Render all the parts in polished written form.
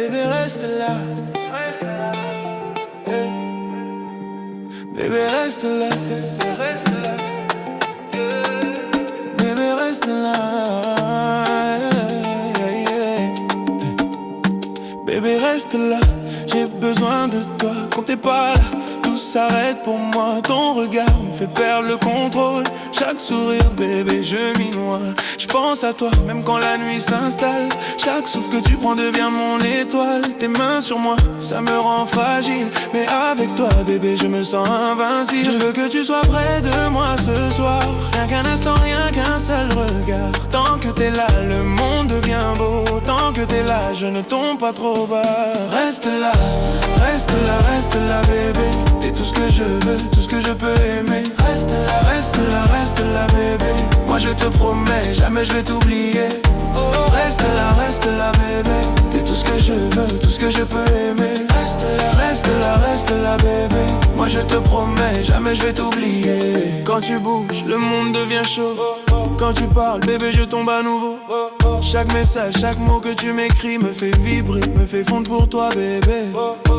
Bébé reste là. Yeah. Bébé reste là. Bébé reste là. Yeah, yeah. Bébé reste là. J'ai besoin de toi quand t'es pas là. Tout s'arrête pour moi, ton regard me fait perdre le contrôle. Chaque sourire, bébé, je m'y noie. Je pense à toi, même quand la nuit s'installe. Chaque souffle que tu prends devient mon étoile. Tes mains sur moi, ça me rend fragile. Mais avec toi, bébé, je me sens invincible. Je veux que tu sois près de moi ce soir. Rien qu'un instant, rien qu'un seul regard. Tant que t'es là, le monde devient beau. Tant que t'es là, je ne tombe pas trop bas. Reste là, reste là, reste là, bébé. T'es tout ce que je veux, tout ce que je peux aimer. Reste là, reste là, reste là, bébé. Moi je te promets, jamais je vais t'oublier. Reste là, bébé. T'es tout ce que je veux, tout ce que je peux aimer. Reste là, bébé. Moi je te promets, jamais je vais t'oublier. Quand tu bouges, le monde devient chaud. Quand tu parles, bébé, je tombe à nouveau. Chaque message, chaque mot que tu m'écris me fait vibrer, me fait fondre pour toi, bébé.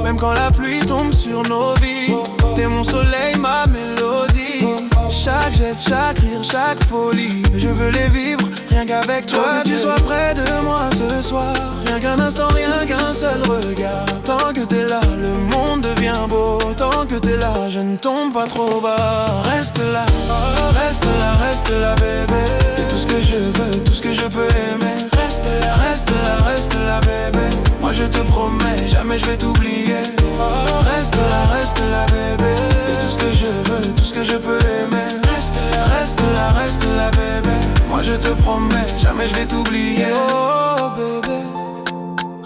Même quand la pluie tombe sur nos vies, t'es mon soleil, ma mélodie. Chaque geste, chaque rire, chaque folie, je veux les vivre, rien qu'avec toi. Que tu sois près de moi ce soir. Rien qu'un instant, rien qu'un seul regard. Tant que t'es là, le monde devient beau. Tant que t'es là, je ne tombe pas trop bas. Reste là, reste là, reste là, bébé. T'es tout ce que je veux, tout ce que je peux aimer. Reste là, bébé. Moi je te promets, jamais je vais t'oublier. Reste là, bébé. T'es tout ce que je veux, tout ce que je peux aimer. Reste là, bébé. Moi je te promets, jamais je vais t'oublier. Oh bébé,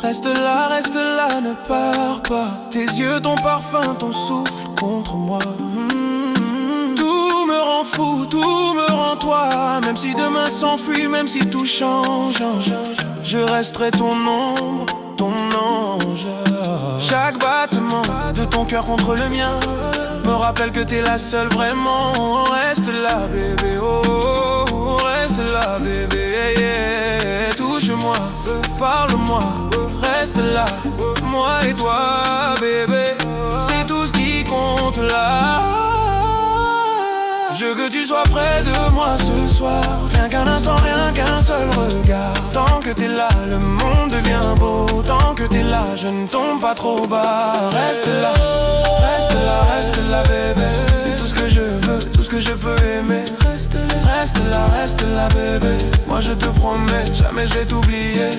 reste là, ne pars pas. Tes yeux, ton parfum, ton souffle contre moi. Tout me rend fou, tout me rend toi. Même si demain s'enfuit, même si tout change, je resterai ton ombre, ton ange. Chaque battement de ton cœur contre le mien me rappelle que t'es la seule vraiment. Reste là, bébé, oh, reste là, bébé, yeah. Touche-moi, parle-moi, reste là, moi et toi, bébé. C'est tout ce qui compte là. Je veux que tu sois près de moi ce soir. Rien qu'un instant, rien qu'un seul regard. Tant que t'es là, le monde devient beau. Tant que t'es là, je ne tombe pas trop bas. Reste là, bébé. T'es tout ce que je veux, tout ce que je peux aimer. Reste là, bébé. Moi je te promets, jamais je vais t'oublier.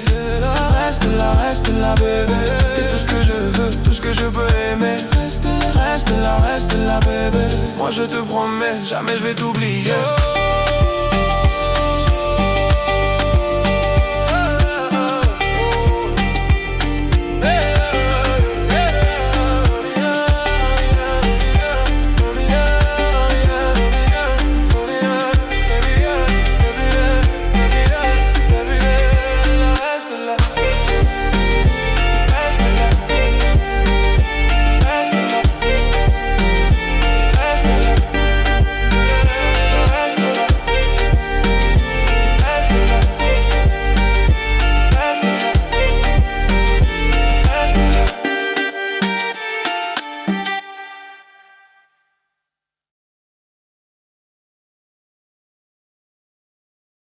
Reste là, bébé. T'es tout ce que je veux, tout ce que je peux aimer. Reste là, bébé. Moi je te promets, jamais je vais t'oublier.